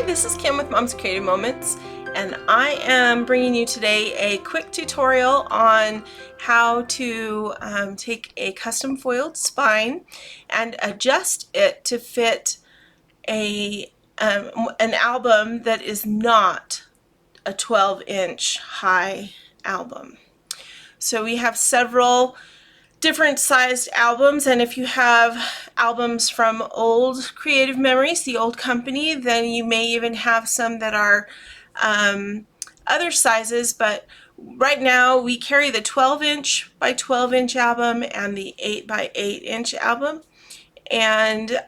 this is Kim with Mom's Creative Moments, and I am bringing you today a quick tutorial on how to take a custom foiled spine and adjust it to fit an album that is not a 12-inch high album. So we have several different sized albums, and if you have albums from old Creative Memories, the old company, then you may even have some that are other sizes, but right now we carry the 12-inch by 12-inch album and the 8 by 8-inch album. And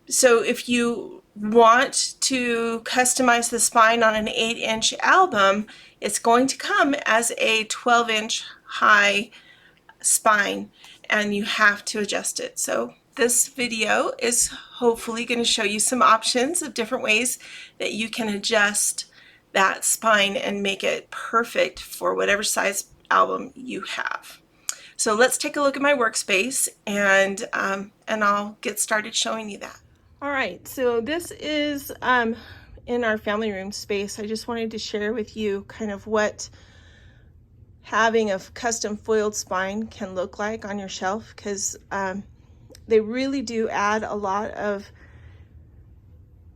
so if you want to customize the spine on an 8-inch album, it's going to come as a 12-inch high spine, and you have to adjust it. So this video is hopefully going to show you some options of different ways that you can adjust that spine and make it perfect for whatever size album you have. So let's take a look at my workspace, and I'll get started showing you that. All right, so this is in our family room space. I just wanted to share with you kind of what having a custom foiled spine can look like on your shelf, because they really do add a lot of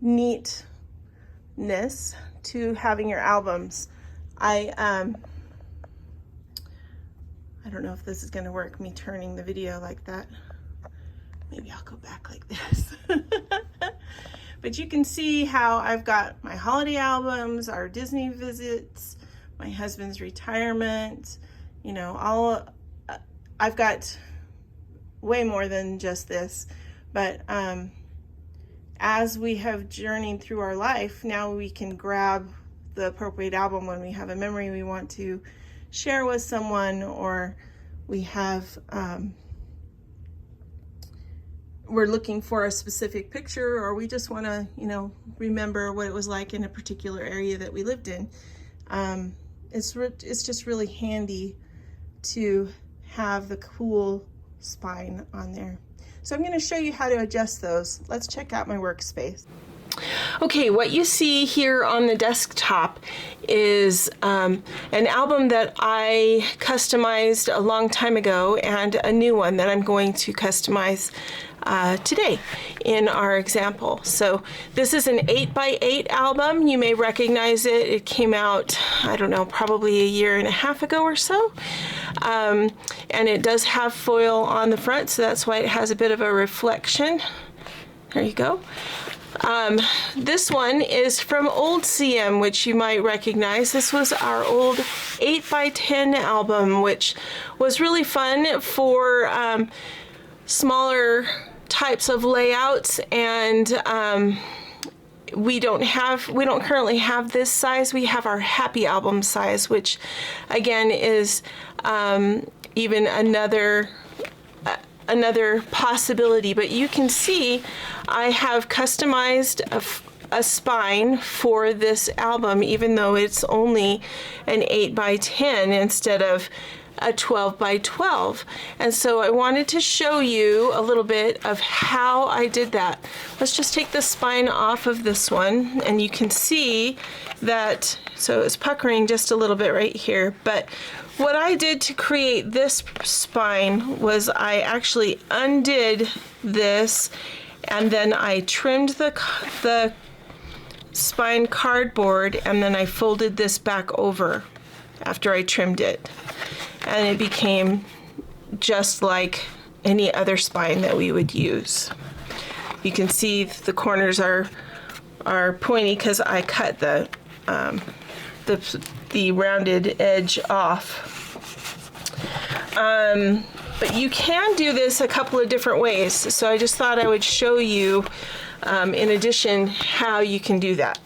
neatness to having your albums. I don't know if this is going to work, me turning the video like that. Maybe I'll go back like this. But you can see how I've got my holiday albums, our Disney visits, my husband's retirement, you know, I've got way more than just this. But as we have journeyed through our life, now we can grab the appropriate album when we have a memory we want to share with someone, or we have we're looking for a specific picture, or we just want to, you know, remember what it was like in a particular area that we lived in. It's just really handy to have the cool spine on there. So I'm going to show you how to adjust those. Let's check out my workspace. Okay, what you see here on the desktop is an album that I customized a long time ago, and a new one that I'm going to customize today in our example. So this is an 8 by 8 album. You may recognize it. It came out, I don't know, probably a year and a half ago or so. And it does have foil on the front, so that's why it has a bit of a reflection. There you go. This one is from old CM, which you might recognize. This was our old 8 by 10 album, which was really fun for smaller types of layouts, and we don't currently have this size. We have our happy album size, which again is even another possibility. But you can see I have customized a spine for this album, even though it's only an 8 by 10 instead of a 12 by 12. And so I wanted to show you a little bit of how I did that. Let's just take the spine off of this one, and you can see that, so it's puckering just a little bit right here. But what I did to create this spine was I actually undid this, and then I trimmed the spine cardboard, and then I folded this back over after I trimmed it. And it became just like any other spine that we would use. You can see the corners are pointy because I cut the rounded edge off. But you can do this a couple of different ways, so I just thought I would show you in addition how you can do that.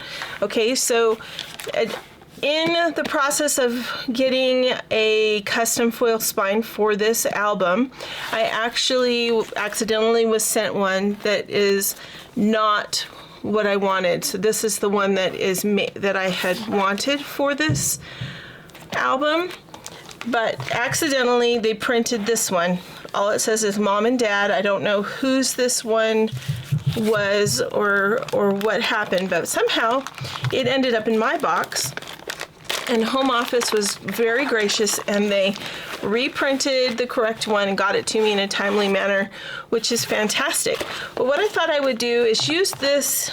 Okay, so in the process of getting a custom foil spine for this album, I actually accidentally was sent one that is not what I wanted. So this is the one that that I had wanted for this album, but accidentally they printed this one. All it says is Mom and Dad. I don't know whose this one was or what happened, but somehow it ended up in my box, and Home Office was very gracious, and they reprinted the correct one and got it to me in a timely manner, which is fantastic. But what I thought I would do is use this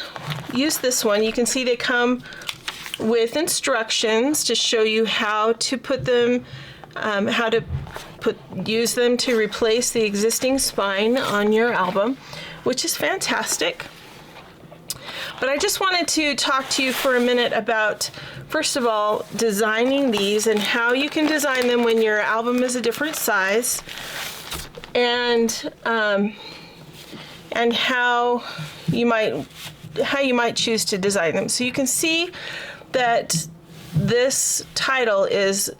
one. You can see they come with instructions to show you how to put them, use them to replace the existing spine on your album, which is fantastic. But I just wanted to talk to you for a minute about, first of all, designing these and how you can design them when your album is a different size, and how you might choose to design them. So you can see that this title is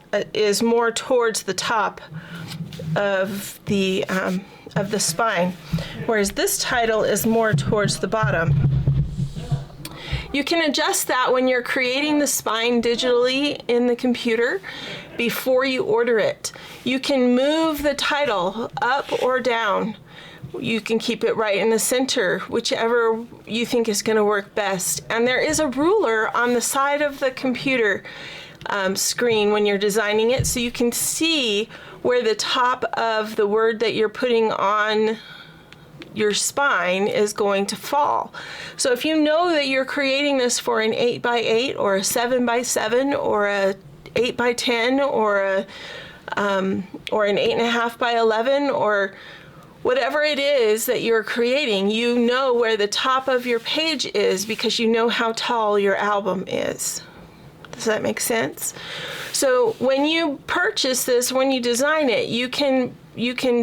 more towards the top of the spine, whereas this title is more towards the bottom. You can adjust that when you're creating the spine digitally in the computer before you order it. You can move the title up or down. You can keep it right in the center, whichever you think is going to work best. And there is a ruler on the side of the computer screen when you're designing it, so you can see where the top of the word that you're putting on your spine is going to fall. So if you know that you're creating this for an 8x8 or a 7x7 or a 8x10 or an 8.5x11 or whatever it is that you're creating, you know where the top of your page is because you know how tall your album is. Does that make sense? So when you purchase this, when you design it, you can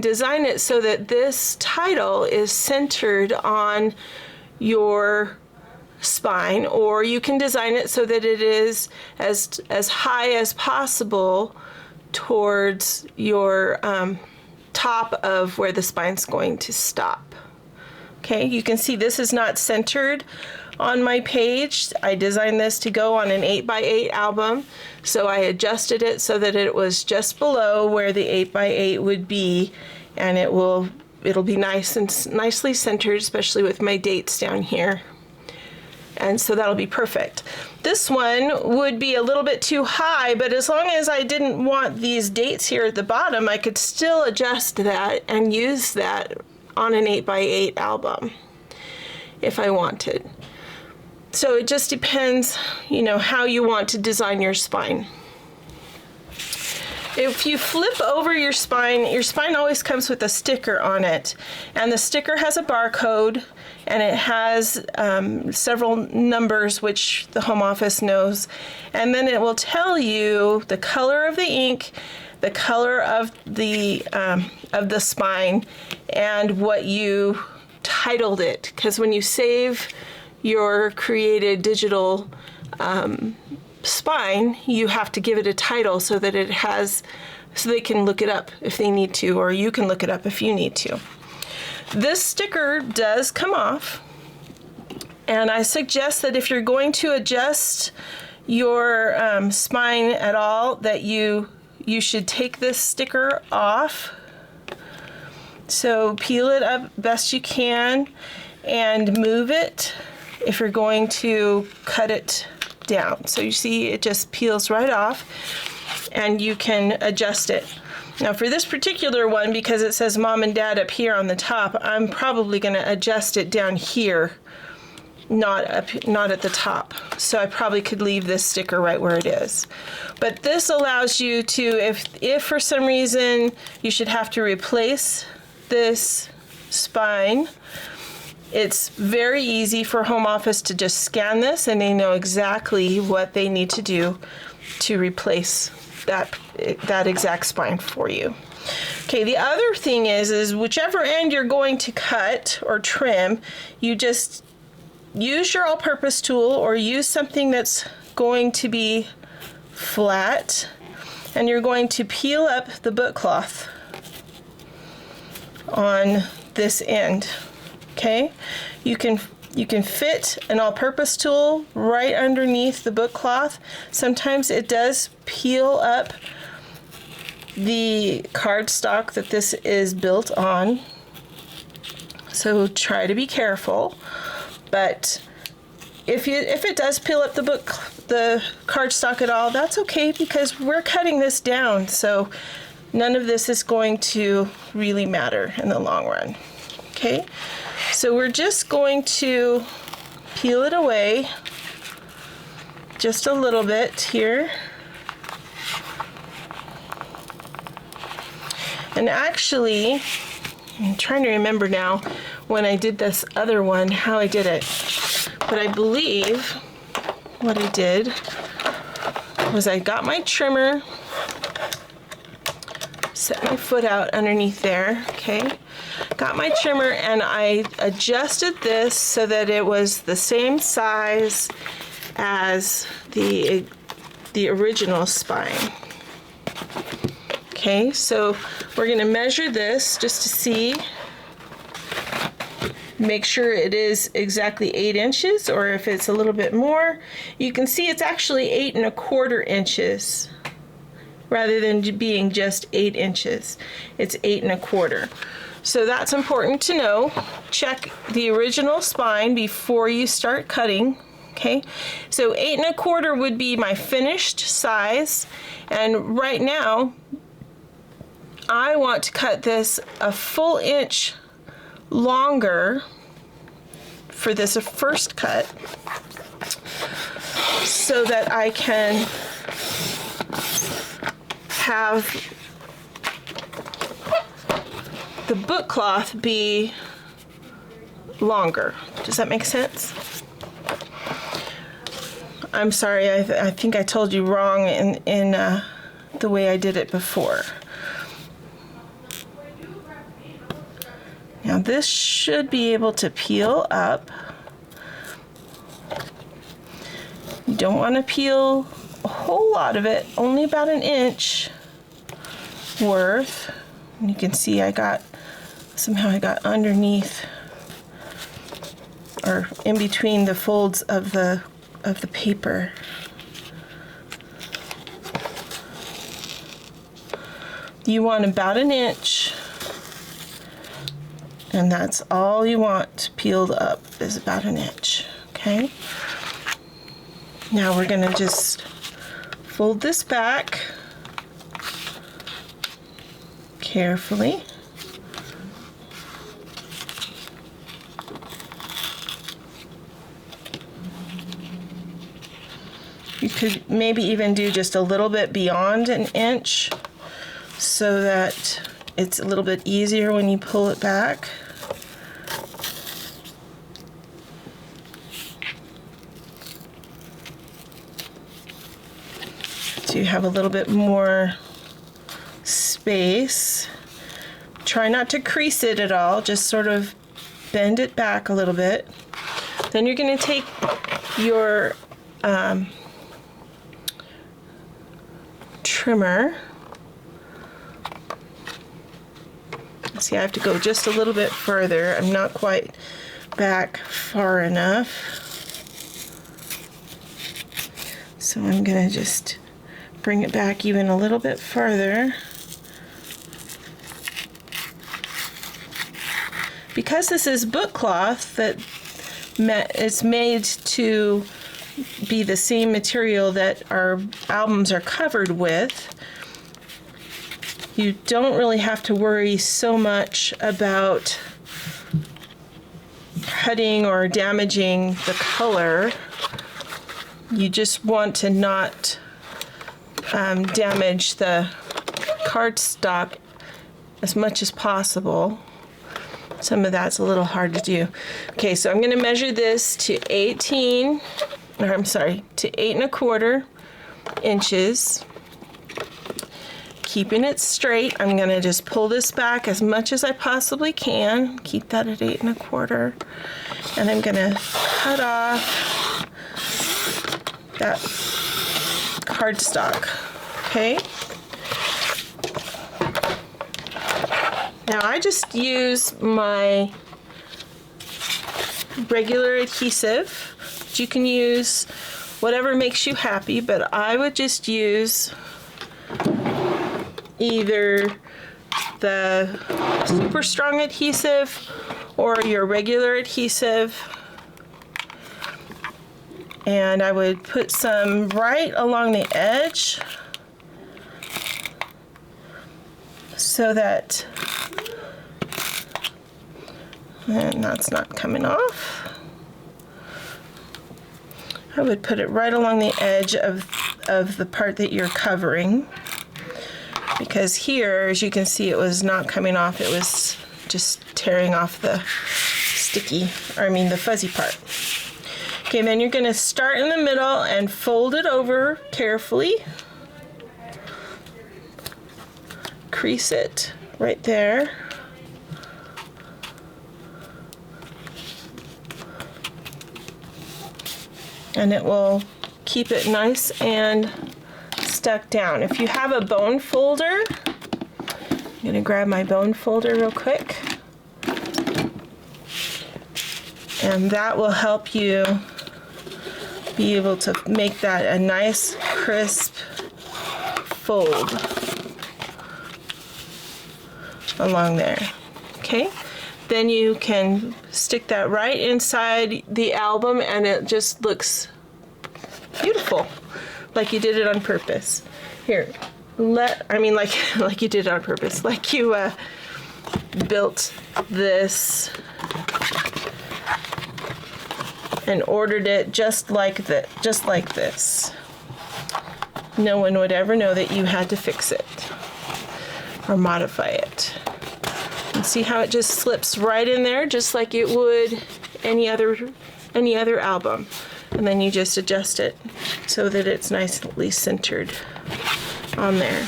design it so that this title is centered on your spine, or you can design it so that it is as high as possible towards your top of where the spine's going to stop. Okay, you can see this is not centered on my page. I designed this to go on an 8x8 album, so I adjusted it so that it was just below where the 8x8 would be, and it'll be nice and nicely centered, especially with my dates down here. And so that'll be perfect. This one would be a little bit too high, but as long as I didn't want these dates here at the bottom, I could still adjust that and use that on an 8x8 album if I wanted. So it just depends, how you want to design your spine. If you flip over your spine always comes with a sticker on it, and the sticker has a barcode, and it has several numbers which the Home Office knows, and then it will tell you the color of the ink, the color of the spine, and what you titled it. Because when you save your created digital spine, you have to give it a title so that so they can look it up if they need to, or you can look it up if you need to. This sticker does come off, and I suggest that if you're going to adjust your spine at all, that you should take this sticker off. So peel it up best you can and move it if you're going to cut it down. So you see it just peels right off, and you can adjust it. Now for this particular one, because it says Mom and Dad up here on the top, I'm probably going to adjust it down here, not at the top. So I probably could leave this sticker right where it is. But this allows you to, if for some reason you should have to replace this spine, it's very easy for Home Office to just scan this, and they know exactly what they need to do to replace that exact spine for you. Okay, the other thing is whichever end you're going to cut or trim, you just use your all-purpose tool or use something that's going to be flat, and you're going to peel up the book cloth on this end. Okay, you can fit an all-purpose tool right underneath the book cloth. Sometimes it does peel up the cardstock that this is built on. So try to be careful. But if it does peel up the cardstock at all, that's okay, because we're cutting this down, so none of this is going to really matter in the long run. Okay, so we're just going to peel it away just a little bit here. And actually, I'm trying to remember now when I did this other one how I did it. But I believe what I did was I got my trimmer, set my foot out underneath there, okay? Got my trimmer and I adjusted this so that it was the same size as the original spine. Okay, so we're going to measure this just to see, make sure it is exactly 8 inches, or if it's a little bit more. You can see it's actually 8 1/4 inches rather than being just 8 inches. It's 8 1/4. So that's important to know. Check the original spine before you start cutting. Okay, so 8 1/4 would be my finished size, and right now I want to cut this a full inch longer for this first cut so that I can have the book cloth be longer. Does that make sense? I'm sorry, I think I told you wrong in the way I did it before. Now this should be able to peel up. You don't want to peel a whole lot of it, only about 1 inch worth. And you can see somehow I got underneath or in between the folds of the paper. You want about 1 inch, and that's all you want peeled up, is about 1 inch. Okay, now we're going to just fold this back carefully. You could maybe even do just a little bit beyond 1 inch so that it's a little bit easier when you pull it back. So you have a little bit more space. Try not to crease it at all, just sort of bend it back a little bit. Then you're going to take your trimmer. See, I have to go just a little bit further. I'm not quite back far enough. So I'm going to just bring it back even a little bit further. Because this is book cloth that it's made to be the same material that our albums are covered with, you don't really have to worry so much about cutting or damaging the color. You just want to not damage the cardstock as much as possible. Some of that's a little hard to do. Okay, so I'm going to measure this to 8 1/4 inches. Keeping it straight, I'm going to just pull this back as much as I possibly can. Keep that at 8 1/4. And I'm going to cut off that cardstock. Okay? Now I just use my regular adhesive. You can use whatever makes you happy, but I would just use either the super strong adhesive or your regular adhesive. And I would put some right along the edge so that, and that's not coming off. I would put it right along the edge of the part that you're covering, because here, as you can see, it was not coming off. It was just tearing off the the fuzzy part. Okay, then you're going to start in the middle and fold it over carefully. Crease it right there. And it will keep it nice and stuck down. If you have a bone folder, I'm going to grab my bone folder real quick. And that will help you be able to make that a nice crisp fold along there. Okay, then you can stick that right inside the album and it just looks beautiful, like you did it on purpose. Here, like you did it on purpose, like you built this and ordered it just like this. No one would ever know that you had to fix it or modify it. And see how it just slips right in there, just like it would any other album. And then you just adjust it so that it's nicely centered on there.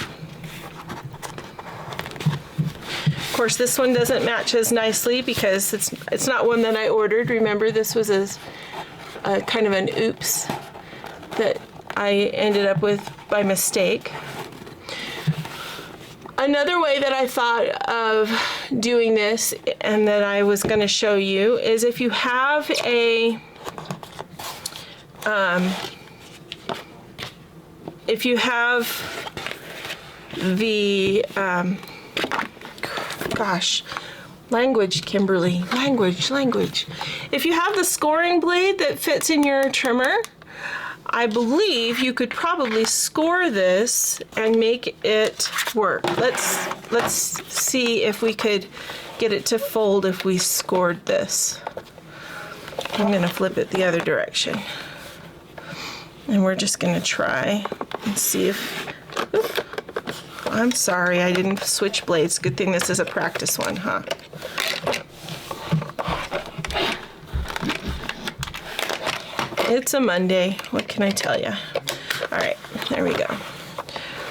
Of course, this one doesn't match as nicely because it's not one that I ordered. Remember, this was a kind of an oops that I ended up with by mistake. Another way that I thought of doing this and that I was going to show you is if you have the language, Kimberly, language. If you have the scoring blade that fits in your trimmer, I believe you could probably score this and make it work. Let's see if we could get it to fold if we scored this. I'm going to flip it the other direction. And we're just going to try and see if... Oop, I'm sorry, I didn't switch blades. Good thing this is a practice one, huh? It's a Monday. What can I tell you? All right, there we go.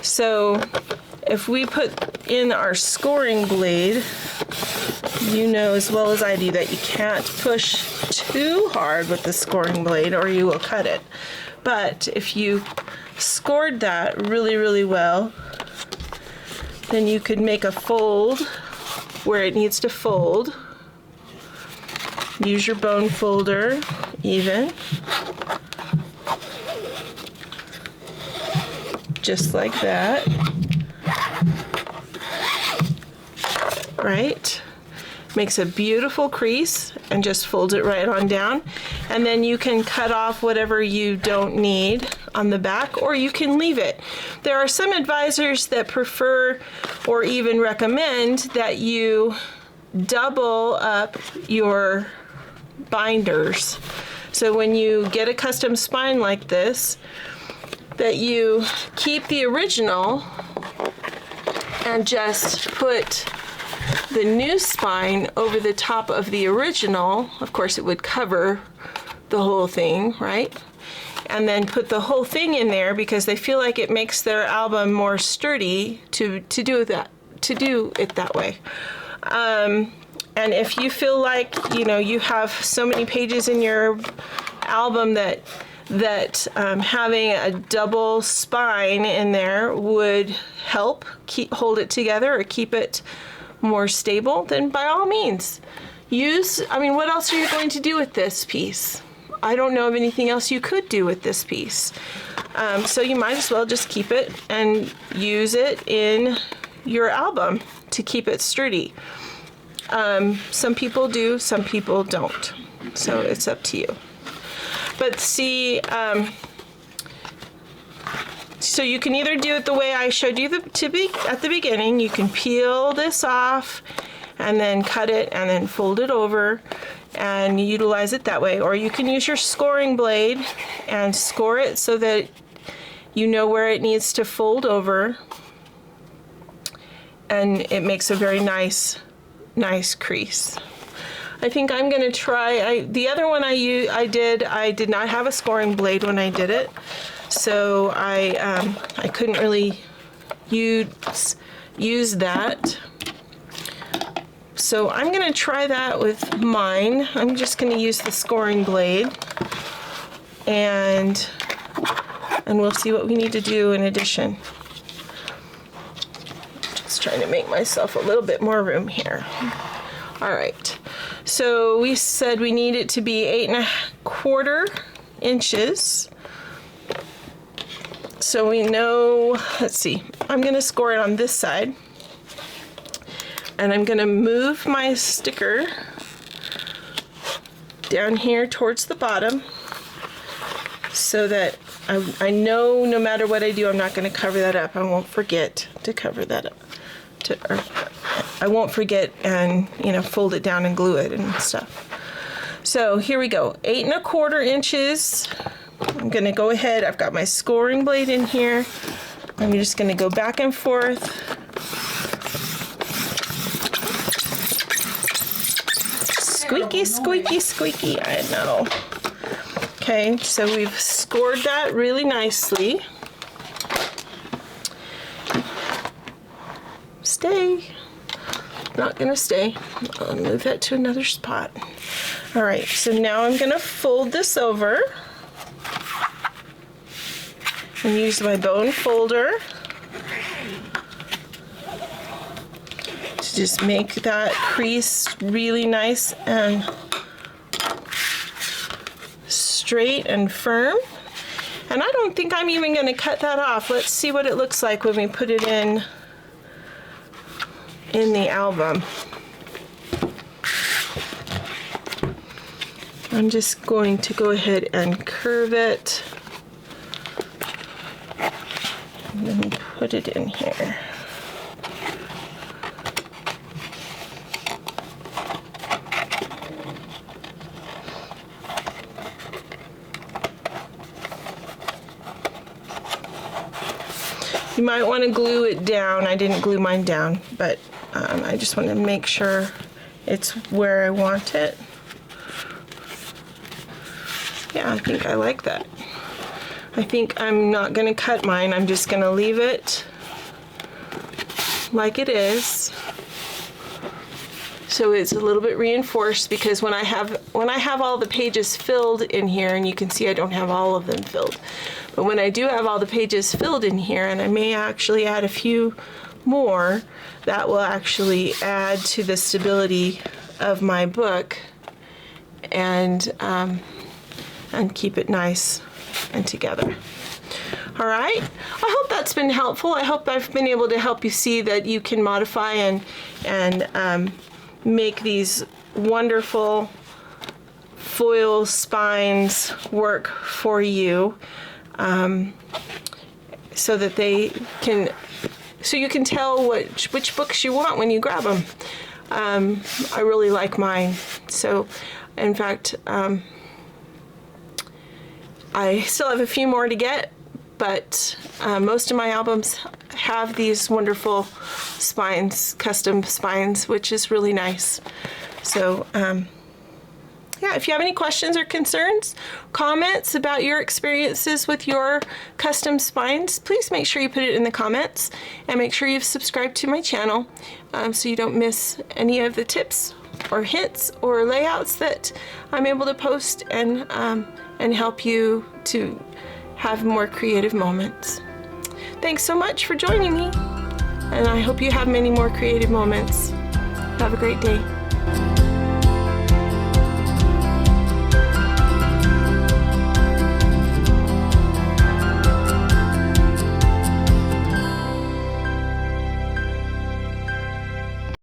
So if we put in our scoring blade, you know as well as I do that you can't push too hard with the scoring blade or you will cut it. But if you scored that really, really well, then you could make a fold where it needs to fold. Use your bone folder even. Just like that. Right? Makes a beautiful crease and just folds it right on down. And then you can cut off whatever you don't need on the back, or you can leave it. There are some advisors that prefer or even recommend that you double up your binders. So when you get a custom spine like this, that you keep the original and just put the new spine over the top of the original. Of course, it would cover the whole thing, right? And then put the whole thing in there because they feel like it makes their album more sturdy to do it that way. And if you feel like, you know, you have so many pages in your album that having a double spine in there would help hold it together or keep it more stable, then by all means what else are you going to do with this piece? I don't know of anything else you could do with this piece. So you might as well just keep it and use it in your album. to keep it sturdy. Some people do, some people don't. So it's up to you. But see, so you can either do it the way I showed you at the beginning. You can peel this off and then cut it and then fold it over and utilize it that way. Or you can use your scoring blade and score it so that you know where it needs to fold over, and it makes a very nice crease. I think I'm going to try, the other one I did not have a scoring blade when I did it, so I couldn't really use that. So I'm going to try that with mine. I'm just going to use the scoring blade, and we'll see what we need to do in addition. Just trying to make myself a little bit more room here. All right, so we said we need it to be 8¼ inches. So we know, let's see, I'm gonna score it on this side, and I'm gonna move my sticker down here towards the bottom so that I know no matter what I do, I'm not going to cover that up. I won't forget to cover that up. I won't forget and, you know, fold it down and glue it and stuff. So here we go, 8¼ inches. I'm going to go ahead. I've got my scoring blade in here. I'm just going to go back and forth. Squeaky, squeaky, squeaky. I know. Okay, so we've scored that really nicely. Stay. Not gonna stay. I'll move that to another spot. All right, so now I'm gonna fold this over and use my bone folder to just make that crease really nice and straight and firm. And I don't think I'm even going to cut that off. Let's see what it looks like when we put it in the album. I'm just going to go ahead and curve it and then put it in here. You might want to glue it down. I didn't glue mine down, but I just want to make sure it's where I want it. Yeah, I think I like that. I think I'm not going to cut mine. I'm just going to leave it like it is, so it's a little bit reinforced, because when I have all the pages filled in here, and you can see I don't have all of them filled, but when I do have all the pages filled in here, and I may actually add a few more, that will actually add to the stability of my book and keep it nice and together. All right, I hope that's been helpful. I hope I've been able to help you see that you can modify and make these wonderful foil spines work for you, so that you can tell which books you want when you grab them. I really like mine. So, in fact, I still have a few more to get, but most of my albums have these wonderful spines, custom spines, which is really nice. So, yeah, if you have any questions or concerns, comments about your experiences with your custom spines, please make sure you put it in the comments, and make sure you've subscribed to my channel so you don't miss any of the tips or hints or layouts that I'm able to post and help you to have more creative moments. Thanks so much for joining me, and I hope you have many more creative moments. Have a great day.